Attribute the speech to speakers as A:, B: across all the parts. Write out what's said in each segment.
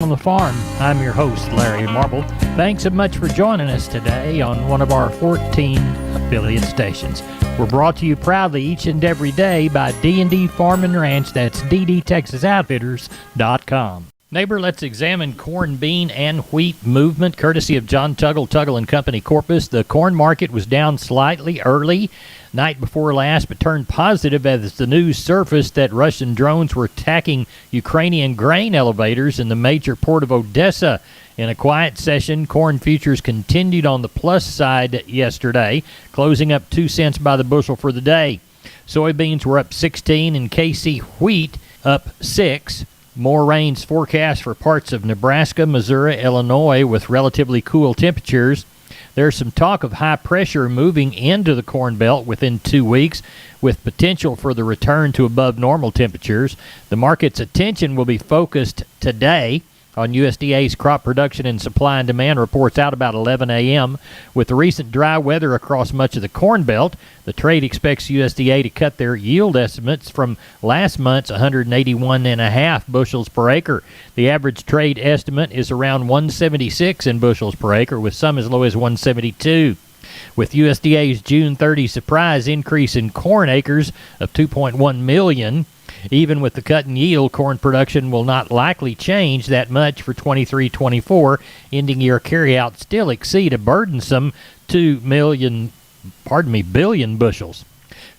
A: On the Farm. I'm your host, Larry Marble. Thanks so much for joining us today on one of our 14 affiliate stations. We're brought to you proudly each and every day by D&D Farm and Ranch. That's ddtexasoutfitters.com. Neighbor, let's examine corn, bean, and wheat movement courtesy of John Tuggle & Company, Corpus. The corn market was down slightly early night before last, but turned positive as the news surfaced that Russian drones were attacking Ukrainian grain elevators in the major port of Odessa. In a quiet session, corn futures continued on the plus side yesterday, closing up 2 cents by the bushel for the day. Soybeans were up 16 and KC wheat up 6. More rains forecast for parts of Nebraska, Missouri, Illinois with relatively cool temperatures. There's some talk of high pressure moving into the Corn Belt within 2 weeks with potential for the return to above normal temperatures. The market's attention will be focused today on USDA's crop production and supply and demand reports out about 11 a.m. With the recent dry weather across much of the Corn Belt, the trade expects USDA to cut their yield estimates from last month's 181.5 bushels per acre. The average trade estimate is around 176 in bushels per acre, with some as low as 172. With USDA's June 30 surprise increase in corn acres of 2.1 million, even with the cut in yield, corn production will not likely change that much for 23-24. Ending year carryout still exceed a burdensome 2 billion bushels.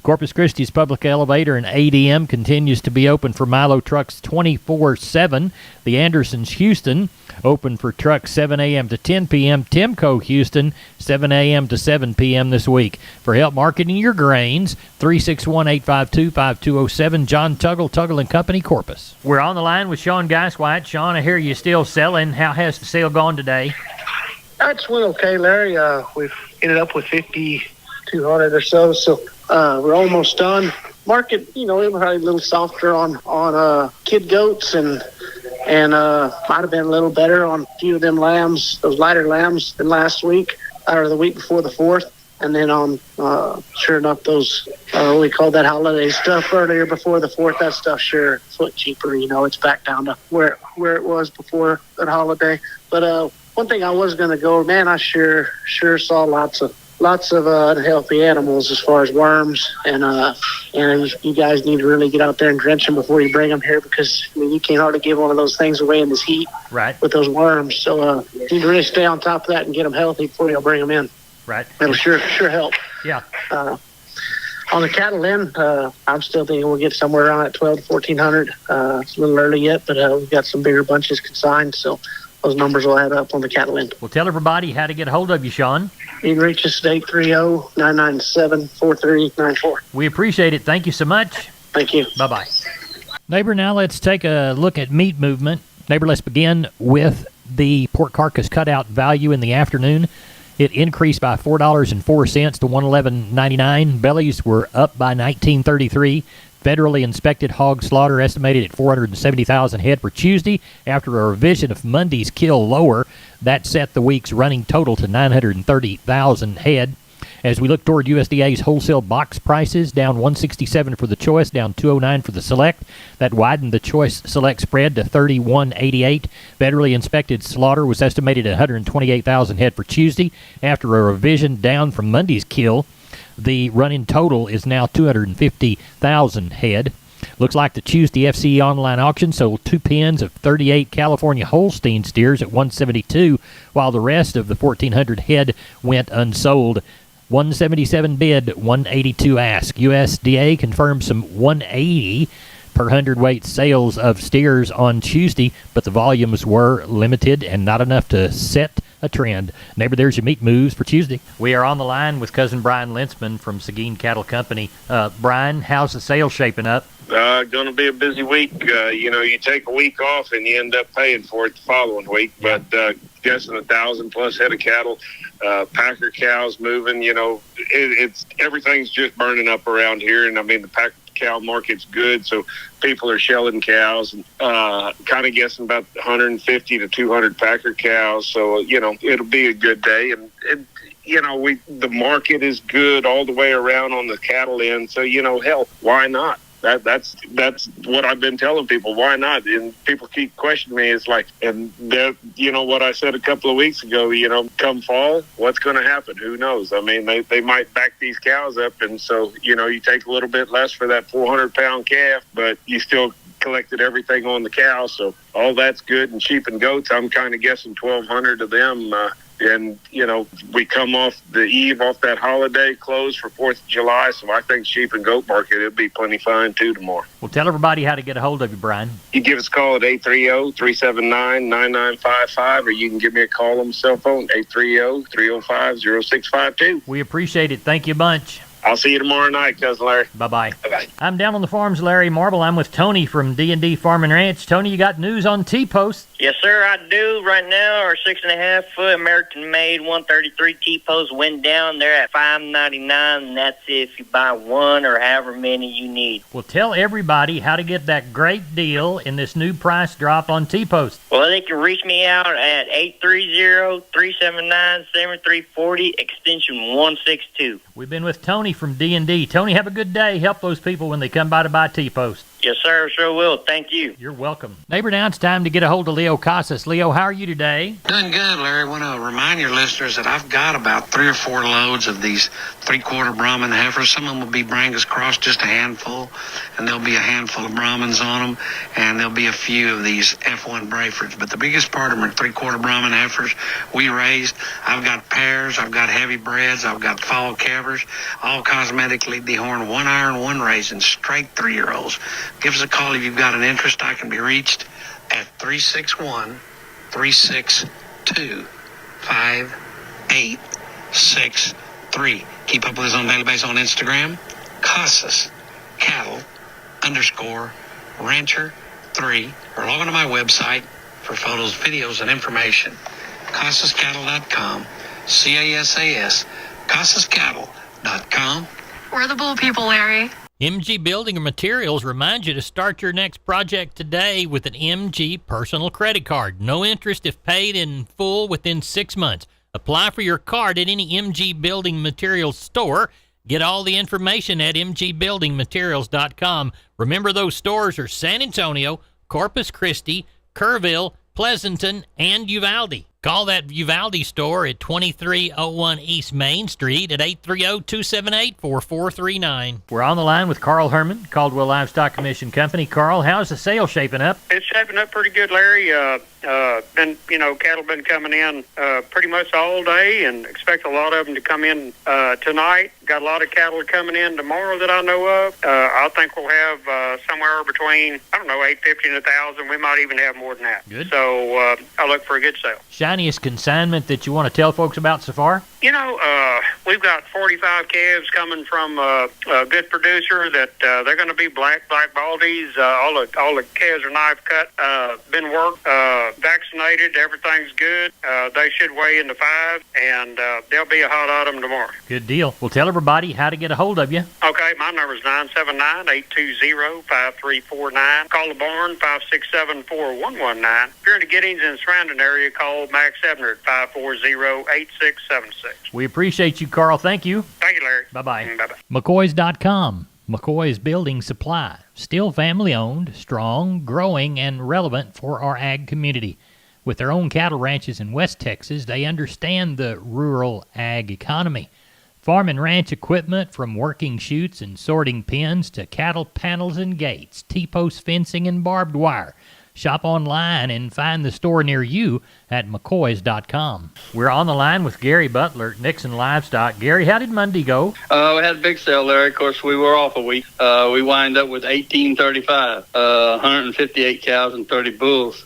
A: Corpus Christi's public elevator and ADM continues to be open for Milo trucks 24/7. The Andersons Houston open for trucks 7 a.m. to 10 p.m. Timco Houston 7 a.m. to 7 p.m. this week. For help marketing your grains, 361-852-5207. John Tuggle & Company, Corpus. We're on the line with Sean Geiswhite. Sean, I hear you're still selling. How has the sale gone today?
B: That's went okay, Larry. We've ended up with 5,200 or so, so we're almost done. Market, it was a little softer on kid goats and might have been a little better on a few of them lambs, those lighter lambs than last week or the week before the 4th. And then on, sure enough, those, we called that holiday stuff earlier before the 4th, that stuff sure a foot cheaper. It's back down to where it was before that holiday. But one thing I was going to go, man, I sure saw lots of unhealthy animals as far as worms, and you guys need to really get out there and drench them before you bring them here, because you can't hardly give one of those things away in this heat,
A: right,
B: with those worms. So you need to really stay on top of that and get them healthy before you bring them in.
A: Right.
B: It'll sure help.
A: Yeah.
B: On the cattle end, I'm still thinking we'll get somewhere around at 12 to 1,400. It's a little early yet, but we've got some bigger bunches consigned, so those numbers will add up on the cattle end.
A: Well, tell everybody how to get a hold of you, Sean.
B: You can reach us at 830-997-4394.
A: We appreciate it. Thank you so much.
B: Thank you.
A: Bye-bye. Neighbor, now let's take a look at meat movement. Neighbor, let's begin with the pork carcass cutout value in the afternoon. It increased by $4.04 to $111.99. Bellies were up by $19.33. Federally inspected hog slaughter estimated at 470,000 head for Tuesday after a revision of Monday's kill lower. That set the week's running total to 930,000 head. As we look toward USDA's wholesale box prices, down $167 for the choice, down $209 for the select. That widened the choice select spread to $31.88. Federally inspected slaughter was estimated at 128,000 head for Tuesday after a revision down from Monday's kill. The run-in total is now 250,000 head. Looks like the Tuesday FCE online auction sold 2 pens of 38 California Holstein steers at $172, while the rest of the 1,400 head went unsold. 177 bid, 182 ask. USDA confirmed some 180 per hundredweight sales of steers on Tuesday, but the volumes were limited and not enough to set a trend. Neighbor, there's your meat moves for Tuesday. We are on the line with cousin Brian Lintzman from Seguin Cattle Company. Brian, how's the sales shaping up?
C: Going to be a busy week. You take a week off and you end up paying for it the following week.
A: Yeah.
C: But guessing 1,000 plus head of cattle, packer cows moving. It's everything's just burning up around here. And I mean, the packer cow market's good, so people are shelling cows and kind of guessing about 150 to 200 packer cows. So it'll be a good day, and the market is good all the way around on the cattle end. So hell, why not? That's what I've been telling people. Why not? And people keep questioning me. It's like, and that, you know what I said a couple of weeks ago, you know, come fall, what's going to happen? Who knows? I mean, they might back these cows up, and so, you know, you take a little bit less for that 400-pound calf, but you still collected everything on the cow, so all that's good. And sheep and goats, I'm kind of guessing 1,200 of them. And, you know, we come off the eve off that holiday close for 4th of July, so I think sheep and goat market, it'll be plenty fine, too, tomorrow.
A: Well, tell everybody how to get a hold of you, Brian.
C: You give us a call at 830-379-9955, or you can give me a call on my cell phone, 830-305-0652.
A: We appreciate it. Thank you a bunch.
C: I'll see you tomorrow night, Cousin Larry.
A: Bye-bye.
C: Bye-bye.
A: I'm down on the farms, Larry Marble. I'm with Tony from D&D Farm and Ranch. Tony, you got news on T-Post?
D: Yes, sir, I do. Right now, our 6.5-foot American-made 133 T-posts went down. They're at $5.99, and that's if you buy one or however many you need.
A: Well, tell everybody how to get that great deal in this new price drop on T-Post.
D: Well, they can reach me out at 830-379-7340, extension 162.
A: We've been with Tony from D&D. Tony, have a good day. Help those people when they come by to buy T-Post.
D: Yes, sir, sure will. Thank you.
A: You're welcome. Neighbor, now it's time to get a hold of Leo Casas. Leo, how are you today?
E: Doing good, Larry. I want to remind your listeners that I've got about 3 or 4 loads of these 3/4 Brahman heifers. Some of them will be Brangus Cross, just a handful, and there'll be a handful of Brahmans on them, and there'll be a few of these F1 Brayfords. But the biggest part of them are 3/4 Brahman heifers we raised. I've got pairs, I've got heavy breds, I've got fall calvers, all cosmetically dehorned, 1 iron, 1 raising, straight 3-year-olds. Give us a call if you've got an interest. I can be reached at 361-362-5863. Keep up with us on a daily basis on Instagram, Casas Cattle _Rancher 3, or log on to my website for photos, videos, and information. CasasCattle.com, CASAS, CasasCattle.com.
F: We're the bull people, Larry.
A: MG Building Materials reminds you to start your next project today with an MG personal credit card. No interest if paid in full within 6 months. Apply for your card at any MG Building Materials store. Get all the information at mgbuildingmaterials.com. Remember, those stores are San Antonio, Corpus Christi, Kerrville, Pleasanton, and Uvalde. Call that Uvalde store at 2301 East Main Street at 830-278-4439. We're on the line with Carl Herman, Caldwell Livestock Commission Company. Carl, how's the sale shaping up?
G: It's shaping up pretty good, Larry. Cattle been coming in pretty much all day, and expect a lot of them to come in tonight. Got a lot of cattle coming in tomorrow that I know of. I think we'll have somewhere between, 850 and 1,000. We might even have more than that.
A: Good.
G: So I look for a good sale.
A: Shiniest consignment that you want to tell folks about so far?
G: We've got 45 calves coming from a good producer that they're going to be black baldies. All the calves are knife cut, been worked, vaccinated. Everything's good. They should weigh in the 5, and they'll be a hot item tomorrow.
A: Good deal. Well, tell everybody how to get a hold of you.
G: Okay, my number is 979-820-5349. Call the barn, 567-4119. If you're in the Giddings and surrounding area, call Max Ebner at 540-8676.
A: We appreciate you, Carl. Thank you.
G: Thank you, Larry.
A: Bye-bye.
G: Bye-bye.
A: McCoys.com. McCoy's Building Supply. Still family-owned, strong, growing, and relevant for our ag community. With their own cattle ranches in West Texas, they understand the rural ag economy. Farm and ranch equipment, from working chutes and sorting pins to cattle panels and gates, T-post fencing and barbed wire. Shop online and find the store near you at McCoys.com. We're on the line with Gary Butler, Nixon Livestock. Gary, how did Monday go?
H: We had a big sale, Larry. Of course, we were off a week. We wind up with 1835, 158 cows and 30 bulls.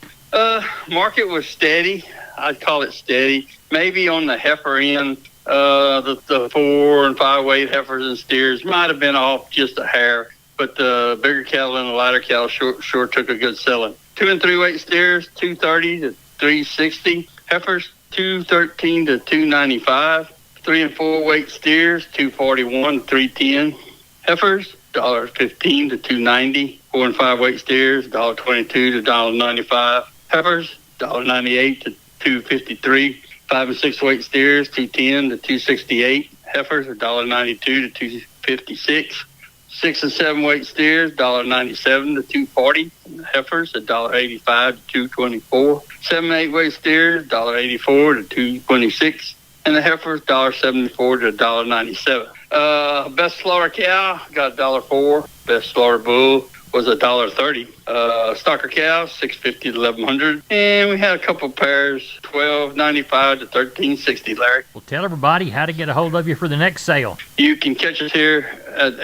H: Market was steady. I'd call it steady. Maybe on the heifer end, the 4 and 5 weight heifers and steers might have been off just a hair, but the bigger cattle and the lighter cattle sure took a good selling. 2 and 3 weight steers, 230 to 360. Heifers, 213 to 295. 3 and 4 weight steers, 241 to 310. Heifers, $1.15 to 290. 4 and 5 weight steers, $1.22 to $1.95. Heifers, $1.98 to 253. 5 and 6 weight steers, $210 to 268. Heifers, $1.92 to 256. 6 and 7 weight steers, $1.97 to $2.40. And the heifers, $1.85 to $2.24. 7 and 8 weight steers, $1.84 to $2.26. And the heifers, $1.74 to $1.97. Best slaughter cow got $1.04. Best slaughter bull was $1.30. Stocker cows, $6.50 to $1,100. And we had a couple pairs, $12.95 to $13.60, Larry.
A: Well, tell everybody how to get a hold of you for the next sale.
H: You can catch us here at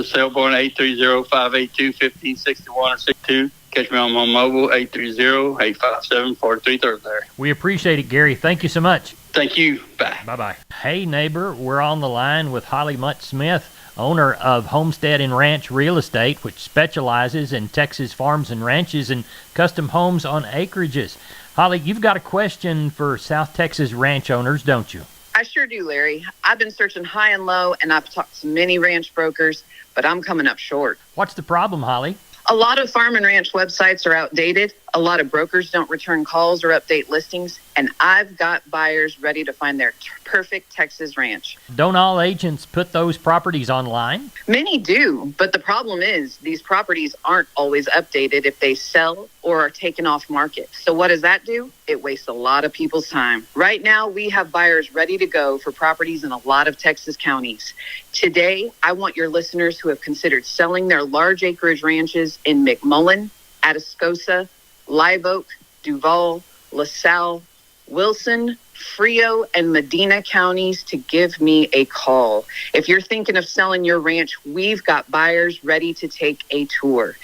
H: cell phone 830-582-1561 or 62. Catch me on my mobile, 830-857-4330, Larry.
A: We appreciate it, Gary. Thank you so much.
H: Thank you. Bye.
A: Bye-bye. Hey, neighbor, we're on the line with Holly Mutt-Smith, owner of Homestead and Ranch Real Estate, which specializes in Texas farms and ranches and custom homes on acreages. Holly, you've got a question for South Texas ranch owners, don't you?
I: I sure do, Larry. I've been searching high and low, and I've talked to many ranch brokers, but I'm coming up short.
A: What's the problem, Holly?
I: A lot of farm and ranch websites are outdated. A lot of brokers don't return calls or update listings, and I've got buyers ready to find their perfect Texas ranch.
A: Don't all agents put those properties online?
I: Many do, but the problem is these properties aren't always updated if they sell or are taken off market. So what does that do? It wastes a lot of people's time. Right now, we have buyers ready to go for properties in a lot of Texas counties. Today, I want your listeners who have considered selling their large acreage ranches in McMullen, Atascosa, Live Oak, Duval, LaSalle, Wilson, Frio, and Medina counties to give me a call. If you're thinking of selling your ranch, we've got buyers ready to take a tour.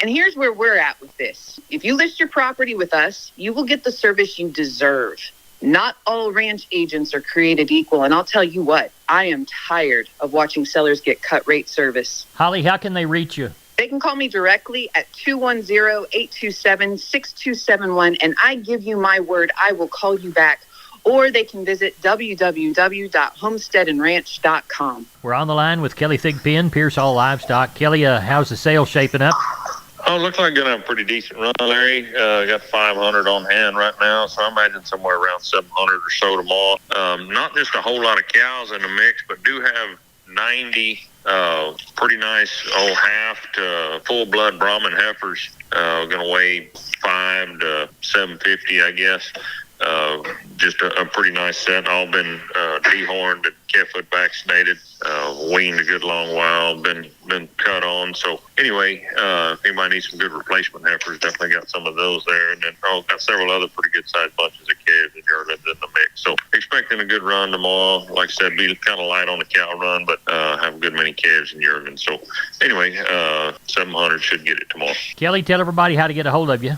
I: And here's where we're at with this. If you list your property with us, you will get the service you deserve. Not all ranch agents are created equal, and I'll tell you what, I am tired of watching sellers get cut rate service.
A: Holly, how can they reach you?
I: They can call me directly at 210-827-6271, and I give you my word, I will call you back. Or they can visit www.homesteadandranch.com.
A: We're on the line with Kelly Thigpen, Pearsall Livestock. Kelly, how's the sale shaping up?
C: Oh, looks like going to have a pretty decent run, Larry. Got 500 on hand right now, so I imagine somewhere around 700 or so tomorrow. Not just a whole lot of cows in the mix, but do have 90 pretty nice old half to full blood Brahman heifers. Going to weigh 5 to 750, I guess. Just a pretty nice set. All been dehorned and calf-foot vaccinated, weaned a good long while, been cut on. So anyway, if anybody needs some good replacement heifers, definitely got some of those there. And then got several other pretty good-sized bunches of calves and yearlings in the mix. So expecting a good run tomorrow. Like I said, be kind of light on the cow run, but have a good many calves and yearlings. So anyway, 700 should get it tomorrow.
A: Kelly, tell everybody how to get a hold of you.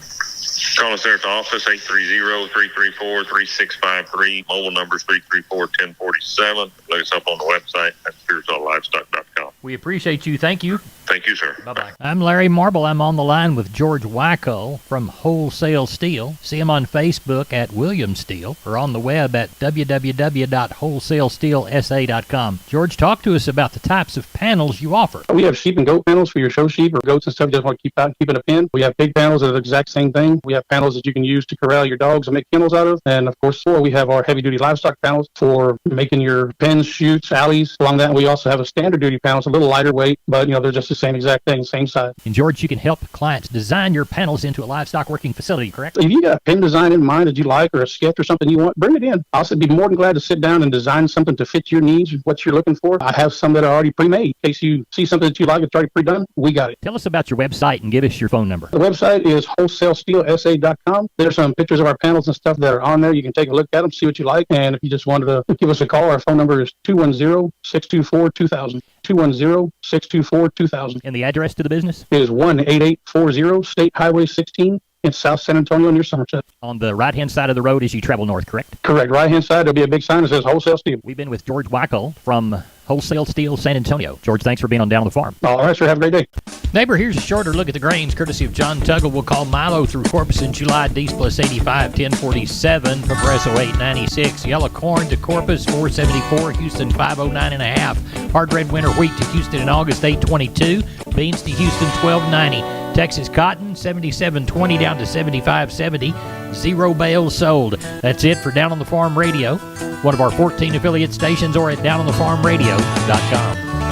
C: Call us there at the office, 830-334-3653. Mobile number is 334-1047. Look us up on the website at PearsallLivestock.com.
A: We appreciate you. Thank you.
C: Thank you, sir.
A: Bye-bye. I'm Larry Marble. I'm on the line with George Wyckoll from Wholesale Steel. See him on Facebook at William Steel or on the web at www.wholesalesteelsa.com. George, talk to us about the types of panels you offer.
J: We have sheep and goat panels for your show sheep or goats and stuff you just want to keep in a pen. We have pig panels that are the exact same thing. We have panels that you can use to corral your dogs and make kennels out of. And of course, we have our heavy duty livestock panels for making your pens, chutes, alleys. Along that, we also have a standard duty panels, a little lighter weight, but they're just the same exact thing, same size.
A: And George, you can help clients design your panels into a livestock working facility, correct?
J: If you got a pen design in mind that you like or a sketch or something you want, bring it in. I'll be more than glad to sit down and design something to fit your needs, what you're looking for. I have some that are already pre-made. In case you see something that you like, it's already pre-done, we got it.
A: Tell us about your website and give us your phone number.
J: The website is wholesalesteelsa.com. There's some pictures of our panels and stuff that are on there. You can take a look at them, see what you like. And if you just wanted to give us a call, our phone number is 210-624-2000. 210-624-2000.
A: And the address to the business?
J: It is 18840 State Highway 16 in South San Antonio near Somerset.
A: On the right-hand side of the road as you travel north, correct?
J: Correct. Right-hand side, there'll be a big sign that says Wholesale Steel.
A: We've been with George Wyckoll from Wholesale Steel San Antonio. George, thanks for being on Down on the Farm.
J: All right, sir. Have a great day.
A: Neighbor, here's a shorter look at the grains, courtesy of John Tuggle. We'll call Milo through Corpus in July, D's plus 85, 1047, Progresso 896. Yellow corn to Corpus 474, Houston 509.5. Hard red winter wheat to Houston in August 822, beans to Houston 1290. Texas cotton 77.20 down to 75.70. 0 bales sold. That's it for Down on the Farm Radio. One of our 14 affiliate stations or at downonthefarmradio.com.